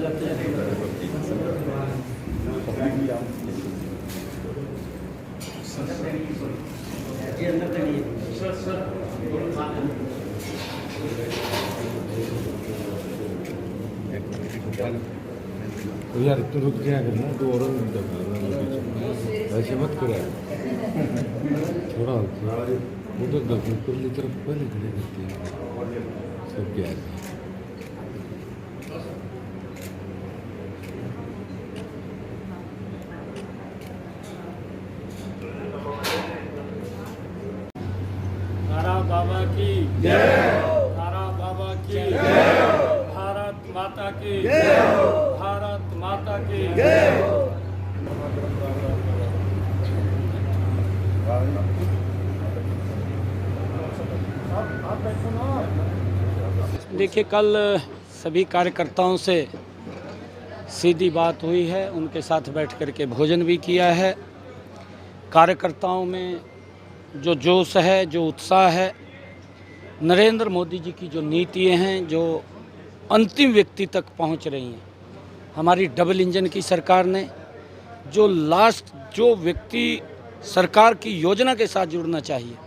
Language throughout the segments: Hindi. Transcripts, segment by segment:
यार तू रुक जाया करना, तो और ऐसे मत करा, थोड़ा उधर ऊपरली तरफ पहले खड़े करते हैं सब क्या है। तारा बाबा की जय, तारा बाबा की जय, भारत माता की जय, भारत माता की जय। देखिए, कल सभी कार्यकर्ताओं से सीधी बात हुई है, उनके साथ बैठ कर के भोजन भी किया है। कार्यकर्ताओं में जो जोश है, जो उत्साह है, नरेंद्र मोदी जी की जो नीतियाँ हैं जो अंतिम व्यक्ति तक पहुंच रही हैं। हमारी डबल इंजन की सरकार ने जो जो व्यक्ति सरकार की योजना के साथ जुड़ना चाहिए,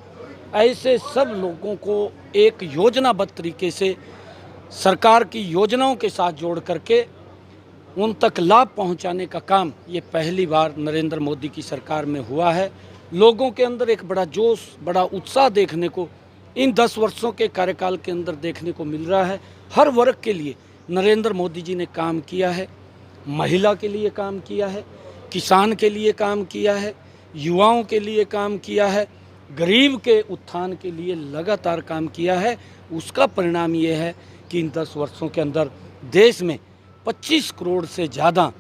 ऐसे सब लोगों को एक योजनाबद्ध तरीके से सरकार की योजनाओं के साथ जोड़ करके उन तक लाभ पहुंचाने का काम ये पहली बार नरेंद्र मोदी की सरकार में हुआ है। लोगों के अंदर एक बड़ा जोश, बड़ा उत्साह देखने को इन 10 वर्षों के कार्यकाल के अंदर देखने को मिल रहा है। हर वर्ग के लिए नरेंद्र मोदी जी ने काम किया है, महिला के लिए काम किया है, किसान के लिए काम किया है, युवाओं के लिए काम किया है, गरीब के उत्थान के लिए लगातार काम किया है। उसका परिणाम ये है कि इन 10 वर्षों के अंदर देश में 25 करोड़ से ज़्यादा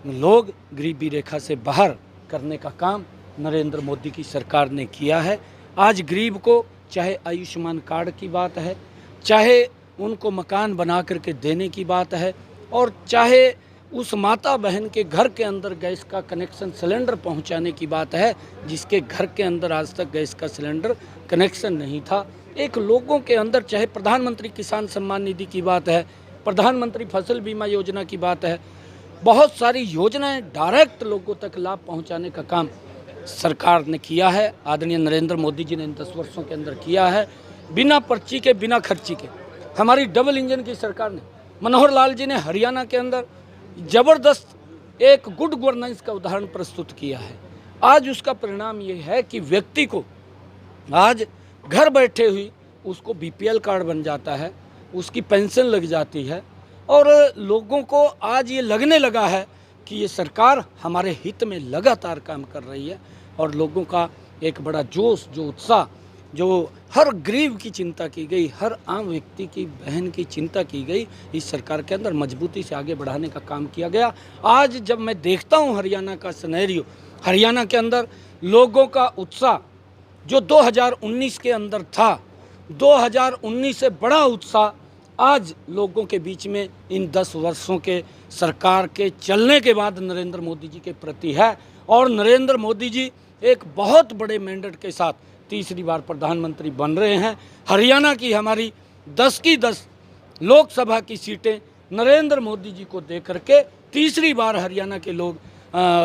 लोग गरीबी रेखा से बाहर करने का काम नरेंद्र मोदी की सरकार ने किया है। आज गरीब को चाहे आयुष्मान कार्ड की बात है, चाहे उनको मकान बना करके देने की बात है, और चाहे उस माता बहन के घर के अंदर गैस का कनेक्शन सिलेंडर पहुंचाने की बात है, जिसके घर के अंदर आज तक गैस का सिलेंडर कनेक्शन नहीं था। एक लोगों के अंदर चाहे प्रधानमंत्री किसान सम्मान निधि की बात है, प्रधानमंत्री फसल बीमा योजना की बात है, बहुत सारी योजनाएं डायरेक्ट लोगों तक लाभ पहुंचाने का काम सरकार ने किया है। आदरणीय नरेंद्र मोदी जी ने इन 10 वर्षों के अंदर किया है, बिना पर्ची के, बिना खर्ची के। हमारी डबल इंजन की सरकार ने, मनोहर लाल जी ने हरियाणा के अंदर ज़बरदस्त एक गुड गवर्नेंस का उदाहरण प्रस्तुत किया है। आज उसका परिणाम ये है कि व्यक्ति को आज घर बैठे हुई उसको बीपीएल कार्ड बन जाता है, उसकी पेंशन लग जाती है, और लोगों को आज ये लगने लगा है कि ये सरकार हमारे हित में लगातार काम कर रही है। और लोगों का एक बड़ा जोश, जो उत्साह, जो हर गरीब की चिंता की गई, हर आम व्यक्ति की बहन की चिंता की गई, इस सरकार के अंदर मजबूती से आगे बढ़ाने का काम किया गया। आज जब मैं देखता हूँ हरियाणा का सिनेरियो, हरियाणा के अंदर लोगों का उत्साह जो 2019 के अंदर था, 2019 से बड़ा उत्साह आज लोगों के बीच में इन 10 वर्षों के सरकार के चलने के बाद नरेंद्र मोदी जी के प्रति है। और नरेंद्र मोदी जी एक बहुत बड़े मैंडेट के साथ तीसरी बार प्रधानमंत्री बन रहे हैं। हरियाणा की हमारी 10 की 10 लोकसभा की सीटें नरेंद्र मोदी जी को दे करके तीसरी बार हरियाणा के लोग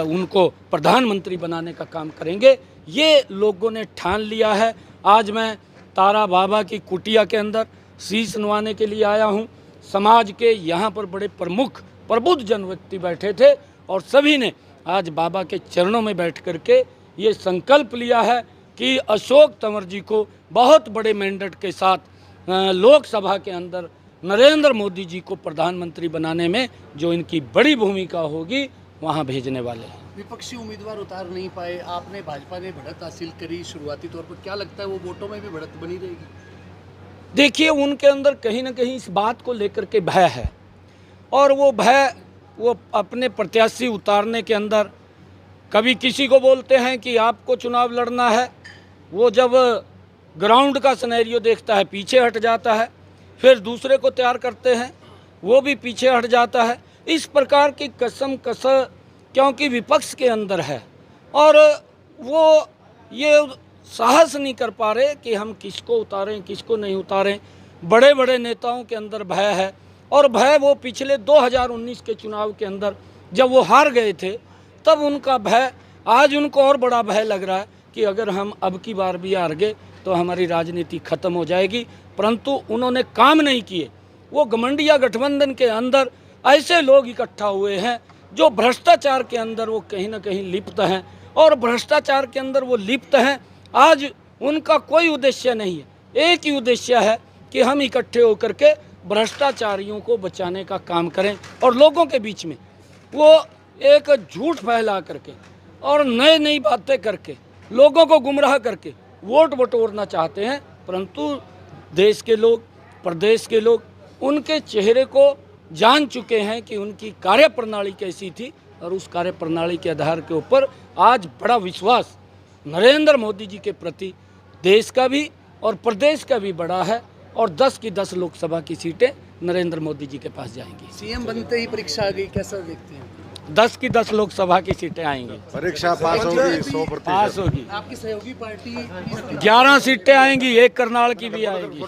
उनको प्रधानमंत्री बनाने का काम करेंगे, ये लोगों ने ठान लिया है। आज मैं तारा बाबा की कुटिया के अंदर शीश नवाने के लिए आया हूँ। समाज के यहाँ पर बड़े प्रमुख प्रबुद्ध जन व्यक्ति बैठे थे, और सभी ने आज बाबा के चरणों में बैठ करके ये संकल्प लिया है कि अशोक तंवर जी को बहुत बड़े मैंडेट के साथ लोकसभा के अंदर नरेंद्र मोदी जी को प्रधानमंत्री बनाने में जो इनकी बड़ी भूमिका होगी, वहाँ भेजने वाले हैं। विपक्षी उम्मीदवार उतार नहीं पाए, आपने भाजपा ने बढ़त हासिल करी शुरुआती तौर पर, क्या लगता है वो वोटों में भी बढ़त बनी रहेगी? देखिए, उनके अंदर कहीं ना कहीं इस बात को लेकर के भय है, और वो भय वो अपने प्रत्याशी उतारने के अंदर कभी किसी को बोलते हैं कि आपको चुनाव लड़ना है, वो जब ग्राउंड का सिनेरियो देखता है पीछे हट जाता है, फिर दूसरे को तैयार करते हैं, वो भी पीछे हट जाता है। इस प्रकार की कसम कसर क्योंकि विपक्ष के अंदर है, और वो ये साहस नहीं कर पा रहे कि हम किसको उतारें, किसको नहीं उतारें। बड़े बड़े नेताओं के अंदर भय है, और भय वो पिछले 2019 के चुनाव के अंदर जब वो हार गए थे तब उनका भय, आज उनको और बड़ा भय लग रहा है कि अगर हम अब की बार भी हार गए तो हमारी राजनीति खत्म हो जाएगी। परंतु उन्होंने काम नहीं किए। वो घमंडिया गठबंधन के अंदर ऐसे लोग इकट्ठा हुए हैं जो भ्रष्टाचार के अंदर वो कहीं ना कहीं लिप्त हैं, और भ्रष्टाचार के अंदर वो लिप्त हैं। आज उनका कोई उद्देश्य नहीं है, एक ही उद्देश्य है कि हम इकट्ठे होकर के भ्रष्टाचारियों को बचाने का काम करें, और लोगों के बीच में वो एक झूठ फैला करके और नई नई बातें करके लोगों को गुमराह करके वोट बटोरना चाहते हैं। परंतु देश के लोग, प्रदेश के लोग उनके चेहरे को जान चुके हैं कि उनकी कार्यप्रणाली कैसी थी, और उस कार्यप्रणाली के आधार के ऊपर आज बड़ा विश्वास नरेंद्र मोदी जी के प्रति देश का भी और प्रदेश का भी बड़ा है, और 10 की 10 लोकसभा की सीटें नरेंद्र मोदी जी के पास जाएंगी। सीएम बनते ही परीक्षा आ गई, कैसा देखते हैं? 10 की 10 लोकसभा की सीटें आएंगी, परीक्षा पास होगी, 100% पास होगी। आपकी सहयोगी पार्टी 11 सीटें आएंगी, एक करनाल की भी आएगी।